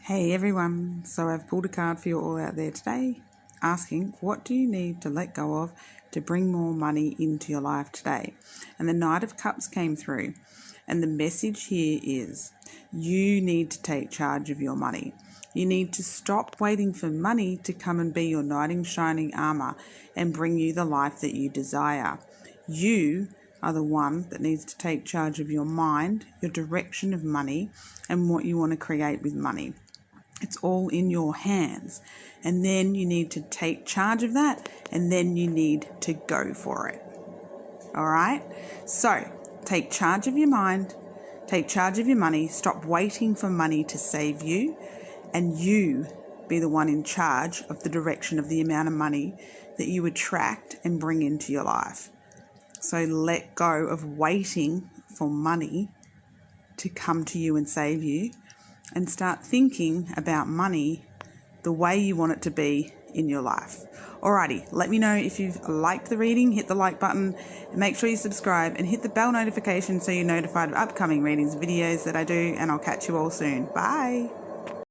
Hey everyone, so I've pulled a card for you all out there today asking what do you need to let go of to bring more money into your life today. And the Knight of Cups came through, and the message here is you need to take charge of your money. You need to stop waiting for money to come and be your knight in shining armor and bring you the life that you desire. You are the one that needs to take charge of your mind, your direction of money, and what you want to create with money. It's all in your hands. And then you need to take charge of that, and then you need to go for it. All right? So take charge of your mind, take charge of your money, stop waiting for money to save you, and you be the one in charge of the direction of the amount of money that you attract and bring into your life. So let go of waiting for money to come to you and save you, and start thinking about money the way you want it to be in your life. Alrighty, let me know if you've liked the reading. Hit the like button and make sure you subscribe and hit the bell notification so you're notified of upcoming readings, videos that I do, and I'll catch you all soon. Bye.